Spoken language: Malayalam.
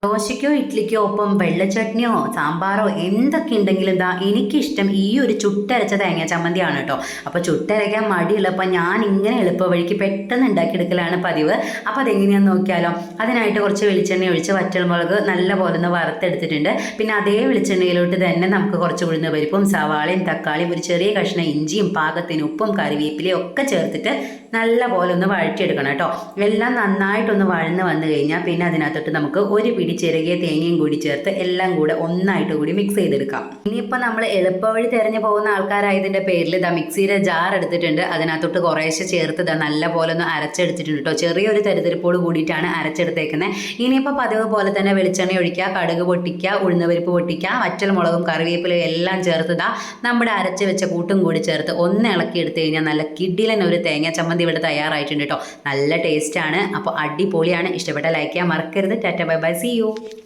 ദോശയ്ക്കോ ഇഡ്ഡലിക്കോ ഒപ്പം വെള്ളച്ചട്നിയോ സാമ്പാറോ എന്തൊക്കെ ഉണ്ടെങ്കിലും എനിക്കിഷ്ടം ഈ ഒരു ചുട്ടരച്ച തേങ്ങ ചമ്മന്തിയാണ് കേട്ടോ. അപ്പോൾ ചുട്ടരയ്ക്കാൻ മടിയുള്ളപ്പോൾ ഞാൻ ഇങ്ങനെ എളുപ്പ വഴിക്ക് പെട്ടെന്ന് ഉണ്ടാക്കിയെടുക്കലാണ് പതിവ്. അപ്പോൾ അതെങ്ങനെയാണെന്ന് നോക്കിയാലോ. അതിനായിട്ട് കുറച്ച് വെളിച്ചെണ്ണ ഒഴിച്ച് വറ്റൽമുളക് നല്ല പോലെ ഒന്ന് വറുത്തെടുത്തിട്ടുണ്ട്. പിന്നെ അതേ വെളിച്ചെണ്ണയിലോട്ട് തന്നെ നമുക്ക് കുറച്ച് ഉഴുന്ന പരിപ്പും സവാളയും തക്കാളിയും ഒരു ചെറിയ കഷ്ണം ഇഞ്ചിയും പാകത്തിന് ഉപ്പും കറിവേപ്പിലയും ഒക്കെ ചേർത്തിട്ട് നല്ല പോലെ ഒന്ന് വഴറ്റിയെടുക്കണം കേട്ടോ. എല്ലാം നന്നായിട്ടൊന്ന് വഴന്ന് വന്നു കഴിഞ്ഞാൽ പിന്നെ അതിനകത്തോട്ട് നമുക്ക് ഒരു പിടി ചെറിയ തേങ്ങയും കൂടി ചേർത്ത് എല്ലാം കൂടെ ഒന്നായിട്ട് കൂടി മിക്സ് ചെയ്തെടുക്കാം. ഇനിയിപ്പോൾ നമ്മൾ എളുപ്പവഴി തിരഞ്ഞു പോകുന്ന ആൾക്കാരായതിൻ്റെ പേരിൽ മിക്സിയുടെ ജാർ എടുത്തിട്ടുണ്ട്. അതിനകത്തോട്ട് കുറേശ്ശെ ചേർത്ത് നല്ല പോലെ ഒന്ന് അരച്ചെടുത്തിട്ടുണ്ട് കേട്ടോ. ചെറിയൊരു തരിതരിപ്പോട് കൂടിയിട്ടാണ് അരച്ചെടുത്തേക്കുന്നത്. ഇനിയിപ്പോൾ പതിവ് പോലെ തന്നെ വെളിച്ചെണ്ണ ഒഴിക്കുക, കടുക് പൊട്ടിക്കുക, ഉഴുന്നുപരിപ്പ് പൊട്ടിക്കുക, വറ്റൽമുളകും കറിവേപ്പിലയും എല്ലാം ചേർത്ത് നമ്മുടെ അരച്ച് വെച്ച കൂട്ടും കൂടി ചേർത്ത് ഒന്ന് ഇളക്കി എടുത്തു കഴിഞ്ഞാൽ നല്ല കിഡിലൻ ഒരു തേങ്ങ ചമ്മന്തി ഇവിടെ തയ്യാറായിട്ടുണ്ട് കേട്ടോ. നല്ല ടേസ്റ്റാണ്. അപ്പോൾ അടിപൊളിയാണ്. ഇഷ്ടപ്പെട്ട ലൈക്ക് ചെയ്യാൻ മറക്കരുത്. Tata bye bye, see U.